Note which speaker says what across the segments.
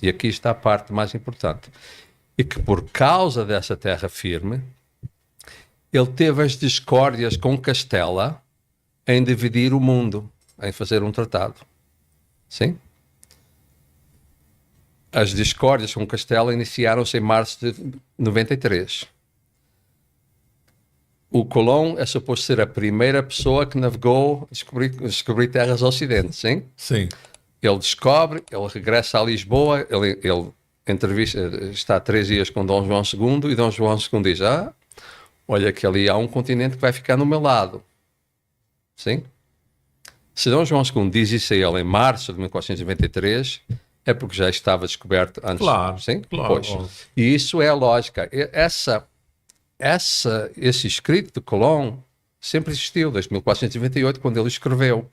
Speaker 1: E aqui está a parte mais importante. E que por causa dessa terra firme, ele teve as discórdias com Castela em dividir o mundo, em fazer um tratado. Sim? As discórdias com Castela iniciaram-se em março de 93. O Colón é suposto ser a primeira pessoa que navegou, descobrir terras ao ocidente, sim?
Speaker 2: Sim.
Speaker 1: Ele descobre, ele regressa a Lisboa, ele entrevista, está 3 dias com Dom João II e Dom João II diz, olha que ali há um continente que vai ficar no meu lado. Sim? Se Dom João II diz isso a ele em março de 1493, é porque já estava descoberto antes.
Speaker 2: Claro,
Speaker 1: sim?
Speaker 2: claro.
Speaker 1: Pois. E isso é a lógica. Esse escrito de Colón sempre existiu, desde 1498, quando ele escreveu.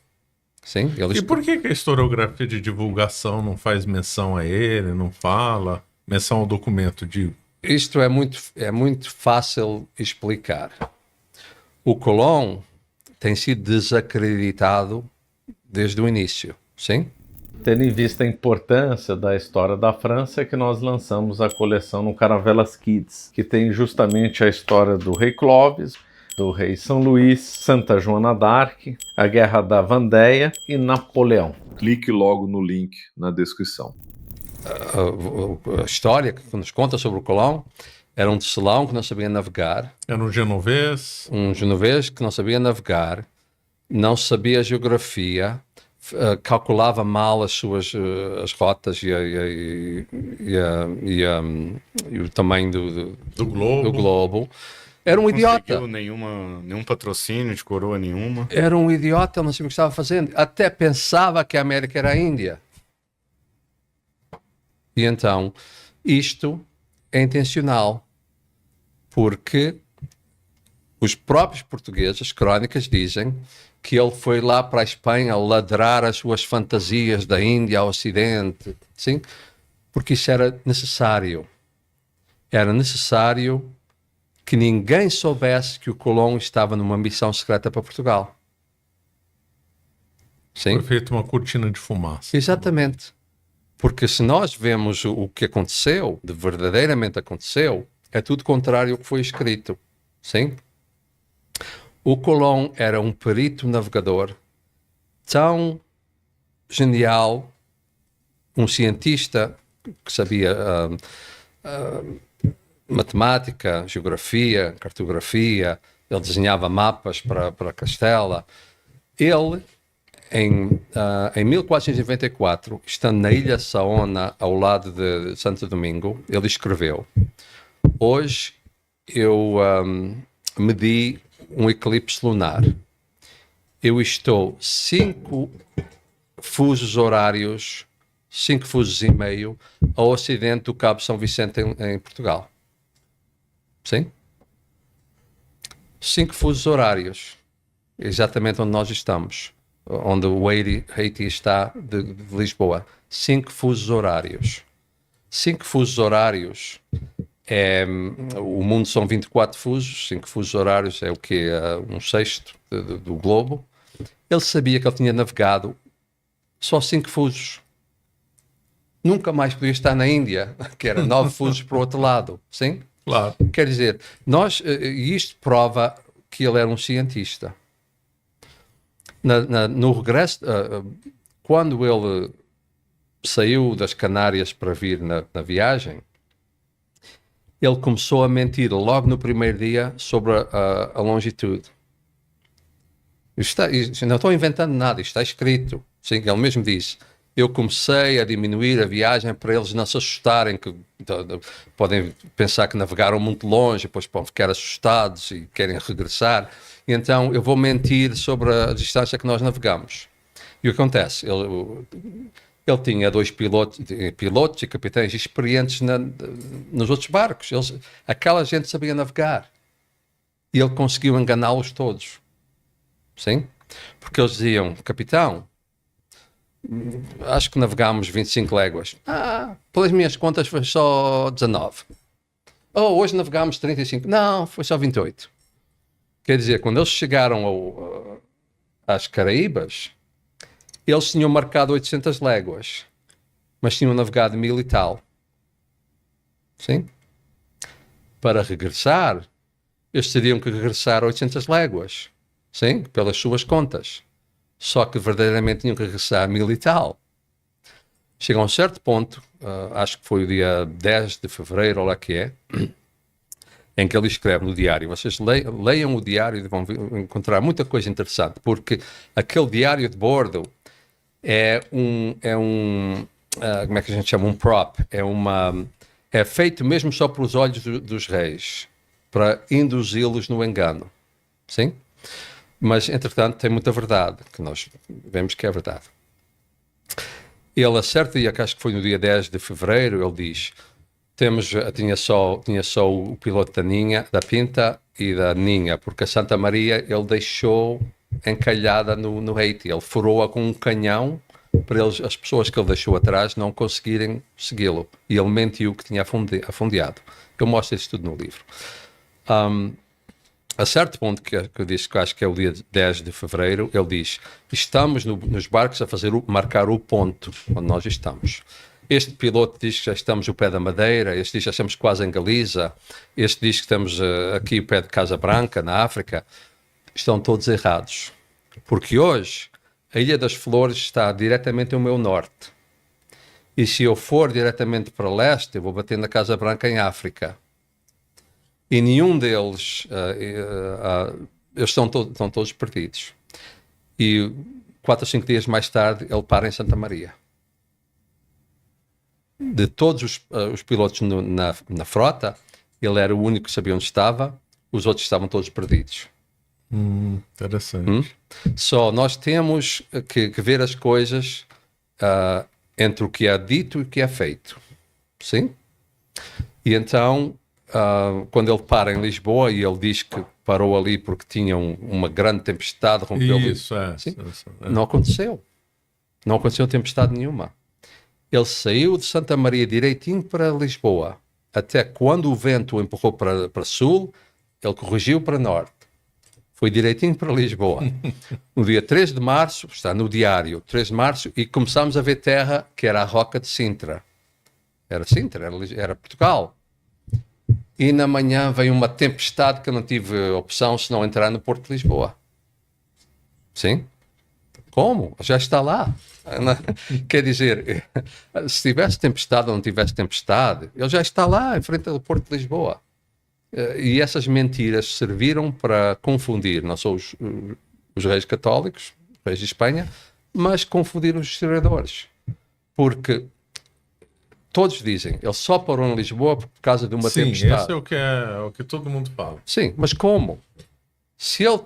Speaker 1: Sim?
Speaker 2: E por que a historiografia de divulgação não faz menção a ele, não fala? Menção ao documento, digo.
Speaker 1: Isto é muito fácil explicar. O Colón tem sido desacreditado desde o início, sim?
Speaker 3: Tendo em vista a importância da história da França, é que nós lançamos a coleção no Caravelas Kids, que tem justamente a história do rei Clovis, do rei São Luís, Santa Joana d'Arc, a Guerra da Vandéia e Napoleão.
Speaker 4: Clique logo no link na descrição.
Speaker 1: A história que nos conta sobre o Colón era um tecelão que não sabia navegar.
Speaker 2: Era um genovês.
Speaker 1: Um genovês que não sabia navegar, não sabia geografia, calculava mal as suas as rotas e o tamanho do globo. Era um idiota.
Speaker 5: Não conseguiu nenhum patrocínio de coroa nenhuma.
Speaker 1: Era um idiota, ele não sabia o que estava fazendo. Até pensava que a América era a Índia. E então, isto é intencional, porque os próprios portugueses, as crónicas, dizem que ele foi lá para a Espanha ladrar as suas fantasias da Índia ao Ocidente, sim? Porque isso era necessário. Era necessário que ninguém soubesse que o Colón estava numa missão secreta para Portugal. Sim?
Speaker 2: Foi feita uma cortina de fumaça.
Speaker 1: Exatamente. Porque se nós vemos o que aconteceu, de verdadeiramente aconteceu, é tudo contrário ao que foi escrito. Sim? O Colón era um perito navegador tão genial, um cientista que sabia matemática, geografia, cartografia, ele desenhava mapas para Castela. Ele, em 1494, estando na Ilha Saona, ao lado de Santo Domingo, ele escreveu: hoje eu medi um eclipse lunar. Eu estou 5 fusos horários, 5 fusos e meio, ao ocidente do Cabo São Vicente em Portugal. Sim? 5 fusos horários. Exatamente onde nós estamos. Onde o Haiti está de Lisboa. 5 fusos horários. 5 fusos horários. O mundo são 24 fusos, 5 fusos horários é o quê? Um sexto do globo. Ele sabia que ele tinha navegado só 5 fusos. Nunca mais podia estar na Índia, que era 9 fusos para o outro lado. Sim?
Speaker 2: Claro.
Speaker 1: Quer dizer, e isto prova que ele era um cientista. No regresso, quando ele saiu das Canárias para vir na viagem, ele começou a mentir logo no primeiro dia sobre a longitude. Não estou inventando nada, isto está escrito. Sim, ele mesmo disse: eu comecei a diminuir a viagem para eles não se assustarem, que podem pensar que navegaram muito longe, depois podem ficar assustados e querem regressar. E então eu vou mentir sobre a distância que nós navegamos. E o que acontece? Ele tinha 2 pilotos e capitães experientes nos outros barcos. Aquela gente sabia navegar. E ele conseguiu enganá-los todos. Sim? Porque eles diziam: capitão, acho que navegámos 25 léguas. Pelas minhas contas foi só 19. Hoje navegámos 35. Não, foi só 28. Quer dizer, quando eles chegaram às Caraíbas, eles tinham marcado 800 léguas. mas tinham navegado 1000 e tal. Sim? Para regressar, eles teriam que regressar 800 léguas. Sim? Pelas suas contas. Só que verdadeiramente tinham que regressar 1000 e tal. Chega a um certo ponto, acho que foi o dia 10 de fevereiro, ou lá que é, em que ele escreve no diário. Vocês leiam o diário e vão encontrar muita coisa interessante, porque aquele diário de bordo como é que a gente chama? Um prop. É feito mesmo só pelos olhos dos reis, para induzi-los no engano. Sim? Mas, entretanto, tem muita verdade, que nós vemos que é verdade. Ele, a certo dia, que acho que foi no dia 10 de fevereiro, ele diz... Tinha só o piloto da Pinta e da Ninha, porque a Santa Maria ele deixou encalhada no Haiti. Ele furou-a com um canhão para as pessoas que ele deixou atrás não conseguirem segui-lo. E ele mentiu que tinha afundeado. Eu mostro isso tudo no livro. A certo ponto, que eu disse que acho que é o dia 10 de fevereiro, ele diz: estamos nos barcos a marcar o ponto onde nós estamos. Este piloto diz que já estamos no pé da Madeira, este diz que já estamos quase em Galiza, este diz que estamos aqui ao pé de Casa Branca, na África. Estão todos errados. Porque hoje a Ilha das Flores está diretamente ao meu norte. E se eu for diretamente para leste, eu vou bater na Casa Branca em África. E nenhum deles, eles estão todos perdidos. E 4 ou 5 dias mais tarde, ele para em Santa Maria. De todos os pilotos na frota, ele era o único que sabia onde estava, os outros estavam todos perdidos.
Speaker 2: Interessante.
Speaker 1: Só nós temos que ver as coisas entre o que é dito e o que é feito. Sim? E então, quando ele para em Lisboa, e ele diz que parou ali porque tinha uma grande tempestade, rompeu
Speaker 2: Isso,
Speaker 1: Não aconteceu. Não aconteceu tempestade nenhuma. Ele saiu de Santa Maria direitinho para Lisboa. Até quando o vento o empurrou para sul, ele corrigiu para norte. Foi direitinho para Lisboa. No dia 3 de março, está no diário, 3 de março, e começámos a ver terra, que era a Roca de Sintra. Era Sintra, era Portugal. E na manhã veio uma tempestade que eu não tive opção se não entrar no Porto de Lisboa. Sim? Como? Já está lá. Quer dizer, se tivesse tempestade ou não tivesse tempestade, ele já está lá, em frente ao Porto de Lisboa. E essas mentiras serviram para confundir não só os reis católicos, os reis de Espanha, mas confundir os historiadores. Porque todos dizem, ele só parou em Lisboa por causa de uma tempestade.
Speaker 2: Sim, esse é o que todo mundo fala.
Speaker 1: Sim, mas como? Se ele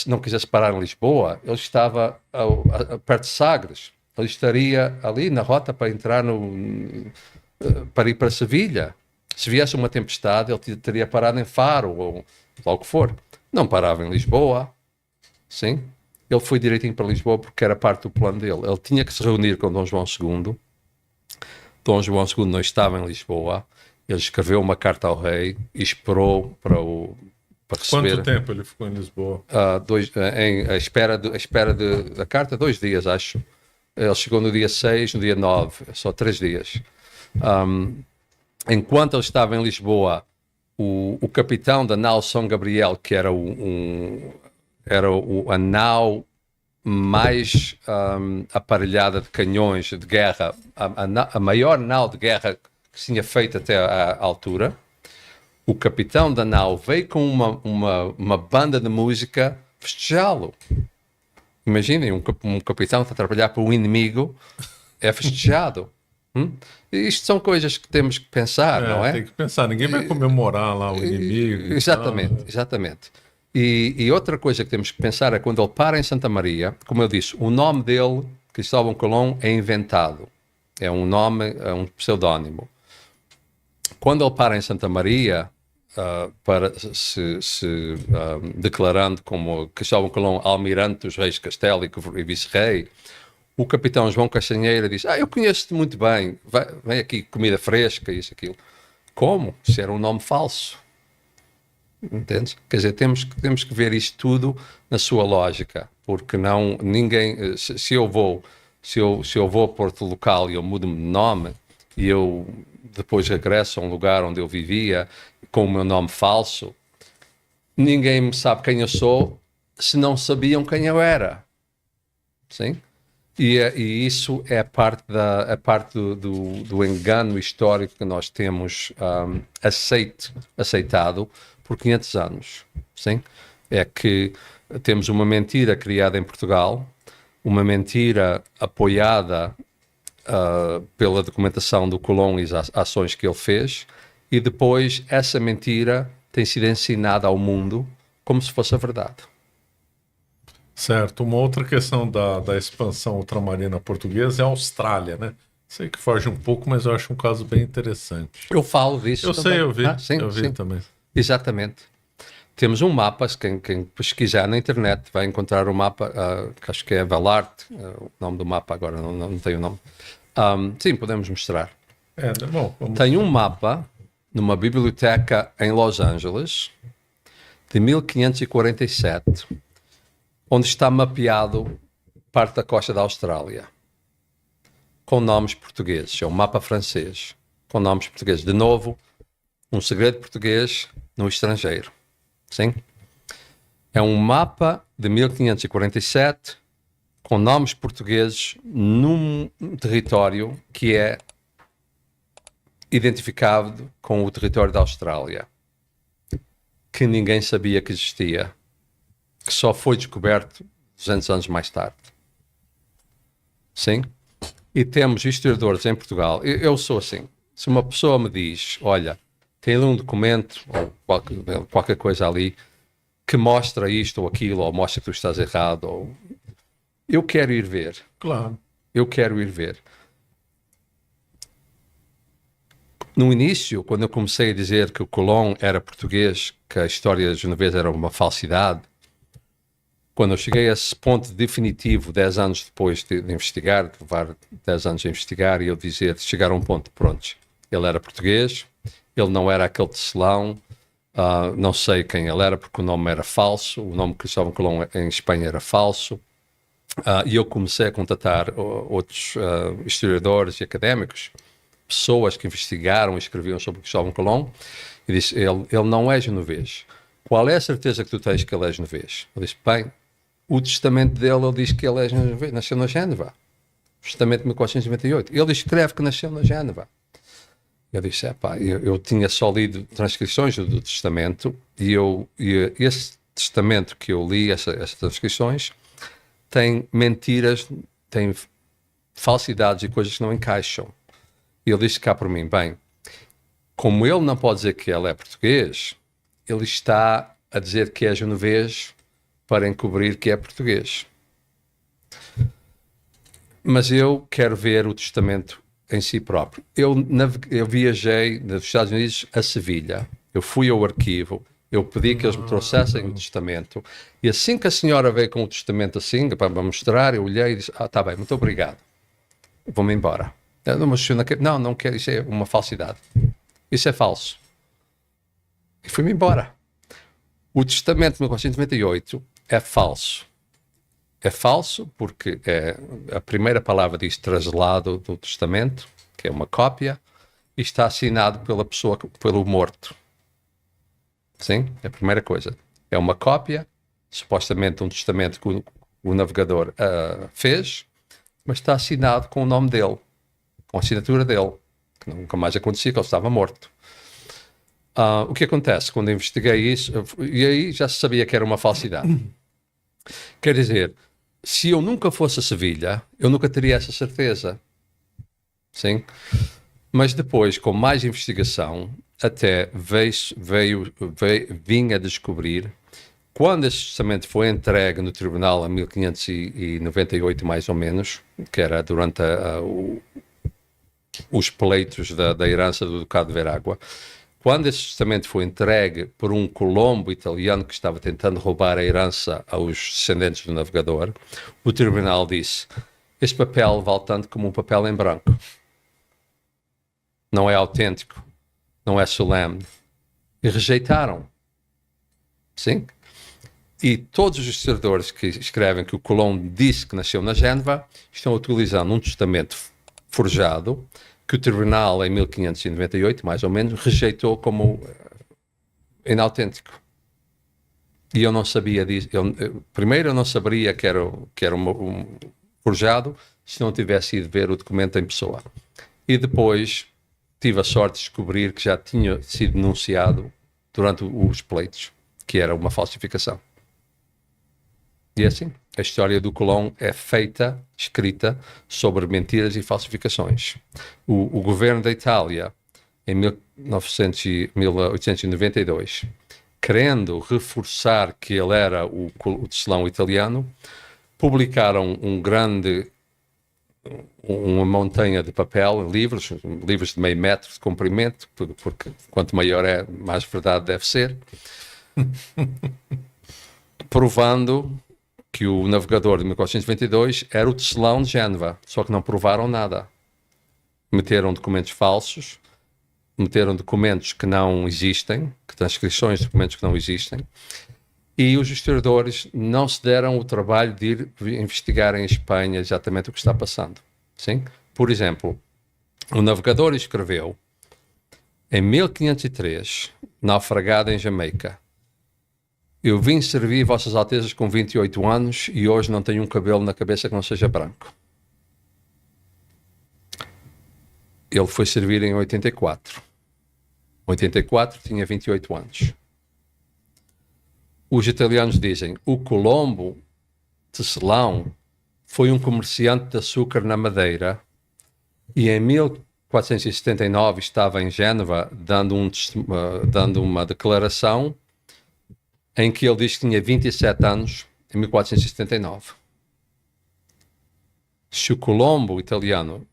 Speaker 1: não quisesse parar em Lisboa, ele estava perto de Sagres. Ele estaria ali na rota para entrar para ir para Sevilha. Se viesse uma tempestade, ele teria parado em Faro ou lá o que for. Não parava em Lisboa. Sim. Ele foi direitinho para Lisboa porque era parte do plano dele. Ele tinha que se reunir com Dom João II. Dom João II não estava em Lisboa. Ele escreveu uma carta ao rei e esperou para receber.
Speaker 2: Quanto tempo ele ficou em Lisboa?
Speaker 1: A espera da carta, 2 dias, acho. Ele chegou no dia 6, no dia 9, só 3 dias. Enquanto ele estava em Lisboa, o capitão da nau São Gabriel, que era a nau mais aparelhada de canhões de guerra, a maior nau de guerra que se tinha feito até à altura, o capitão da nau veio com uma banda de música festejá-lo. Imaginem, um capitão que está a trabalhar para um inimigo é festejado. Isto são coisas que temos que pensar, não é?
Speaker 2: Tem que pensar, ninguém vai comemorar lá o inimigo.
Speaker 1: Exatamente. E outra coisa que temos que pensar é quando ele para em Santa Maria, como eu disse, o nome dele, Cristóvão Colón, é inventado. É um nome, é um pseudónimo. Quando ele para em Santa Maria, para se declarando como Cristóvão Colón, almirante dos reis de Castelo e vice-rei, o capitão João Castanheira diz: eu conheço-te muito bem, vem aqui comida fresca, isso, aquilo. Como? Se era um nome falso. Entendes? Quer dizer, temos que ver isto tudo na sua lógica, porque ninguém, se eu vou Se eu vou a Porto Local e eu mudo-me de nome e eu depois regresso a um lugar onde eu vivia com o meu nome falso, ninguém me sabe quem eu sou se não sabiam quem eu era. Sim? E isso é a parte do engano histórico que nós temos aceitado por 500 anos. Sim? É que temos uma mentira criada em Portugal, uma mentira apoiada pela documentação do Colón e as ações que ele fez, e depois essa mentira tem sido ensinada ao mundo como se fosse a verdade.
Speaker 2: Certo. Uma outra questão da expansão ultramarina portuguesa é a Austrália, né? Sei que foge um pouco, mas eu acho um caso bem interessante.
Speaker 1: Eu falo disso
Speaker 2: Eu
Speaker 1: também.
Speaker 2: sei, eu vi.
Speaker 1: Sim,
Speaker 2: eu vi
Speaker 1: sim.
Speaker 2: também.
Speaker 1: Exatamente. Temos um mapa, quem pesquisar na internet vai encontrar um mapa, que acho que é Valart, o nome do mapa agora, não tenho o nome. Sim, podemos mostrar.
Speaker 2: Bom, vamos...
Speaker 1: Tem um mapa numa biblioteca em Los Angeles, de 1547, onde está mapeado parte da costa da Austrália, com nomes portugueses. É um mapa francês, com nomes portugueses. De novo, um segredo português no estrangeiro. Sim? É um mapa de 1547 com nomes portugueses num território que é identificado com o território da Austrália, que ninguém sabia que existia, que só foi descoberto 200 anos mais tarde. Sim? E temos historiadores em Portugal. Eu sou assim. Se uma pessoa me diz, olha, tem ali um documento ou qualquer coisa ali que mostra isto ou aquilo, ou mostra que tu estás errado, ou... eu quero ir ver.
Speaker 2: Claro.
Speaker 1: Eu quero ir ver. No início, quando eu comecei a dizer que o Colón era português, que a história genovesa era uma falsidade, quando eu cheguei a esse ponto definitivo, 10 anos depois de investigar, de levar 10 anos a investigar, e eu dizer, chegar a um ponto, pronto, ele era português, ele não era aquele tecelão, não sei quem ele era, porque o nome era falso, o nome Cristóvão Colón em Espanha era falso, e eu comecei a contatar outros historiadores e académicos, pessoas que investigaram e escreviam sobre Cristóvão Colón, e disse, ele não é genovês. Qual é a certeza que tu tens que ele é genovês? Eu disse, bem, o testamento dele, ele diz que ele é genovês, nasceu na Génova. O testamento de 1498. Ele escreve que nasceu na Génova. Eu disse, eu tinha só lido transcrições do testamento, e esse testamento que eu li, essas transcrições, tem mentiras, tem falsidades e coisas que não encaixam. E ele disse cá por mim, bem, como ele não pode dizer que ele é português, ele está a dizer que é genovês para encobrir que é português. Mas eu quero ver o testamento em si próprio. Eu viajei dos Estados Unidos a Sevilha. Eu fui ao arquivo, eu pedi que eles me trouxessem o testamento, e assim que a senhora veio com o testamento assim, para me mostrar, eu olhei e disse, está bem, muito obrigado. Vou-me embora. Não quero, isso é uma falsidade. Isso é falso. E fui-me embora. O testamento de 1498 é falso. É falso porque a primeira palavra diz traslado do testamento, que é uma cópia, e está assinado pela pessoa, pelo morto. Sim? É a primeira coisa. É uma cópia, supostamente um testamento que o navegador fez, mas está assinado com o nome dele, com a assinatura dele, que nunca mais acontecia, que ele estava morto. O que acontece? Quando eu investiguei isso, e aí já se sabia que era uma falsidade. Quer dizer, se eu nunca fosse a Sevilha, eu nunca teria essa certeza. Sim? Mas depois, com mais investigação, até vim a descobrir, quando esse testamento foi entregue no tribunal em 1598, mais ou menos, que era durante os pleitos da herança do Ducado de Veragua, quando esse testamento foi entregue por um colombo italiano que estava tentando roubar a herança aos descendentes do navegador, o tribunal disse, este papel vale tanto como um papel em branco. Não é autêntico, não é solene. E rejeitaram. Sim? E todos os historiadores que escrevem que o Colombo disse que nasceu na Génova estão utilizando um testamento forjado que o tribunal, em 1598, mais ou menos, rejeitou como inautêntico. E eu não sabia disso. Primeiro, eu não saberia que era um forjado se não tivesse ido ver o documento em pessoa. E depois tive a sorte de descobrir que já tinha sido denunciado durante os pleitos, que era uma falsificação. E assim, a história do Colombo é feita, escrita, sobre mentiras e falsificações. O governo da Itália, em 1892, querendo reforçar que ele era o tecelão italiano, publicaram uma montanha de papel, livros de meio metro de comprimento, porque quanto maior é, mais verdade deve ser, provando que o navegador de 1492 era o tecelão de Génova, só que não provaram nada. Meteram documentos falsos, meteram documentos que não existem, transcrições de documentos que não existem, e os historiadores não se deram o trabalho de ir investigar em Espanha exatamente o que está passando. Sim? Por exemplo, o navegador escreveu em 1503, naufragado em Jamaica: eu vim servir vossas altezas com 28 anos e hoje não tenho um cabelo na cabeça que não seja branco. Ele foi servir em 84. 84 tinha 28 anos. Os italianos dizem: o Colombo tecelão foi um comerciante de açúcar na Madeira e em 1479 estava em Génova dando uma declaração em que ele diz que tinha 27 anos em 1479. Se o Colombo italiano,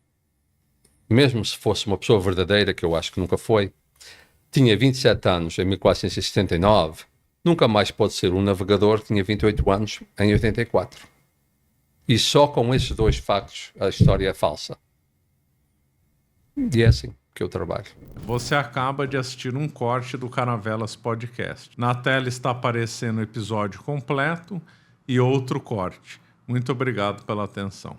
Speaker 1: mesmo se fosse uma pessoa verdadeira, que eu acho que nunca foi, tinha 27 anos em 1479, nunca mais pode ser um navegador que tinha 28 anos em 84. E só com esses dois factos a história é falsa. E é assim que eu trabalho.
Speaker 2: Você acaba de assistir um corte do Caravelas Podcast. Na tela está aparecendo o episódio completo e outro corte. Muito obrigado pela atenção.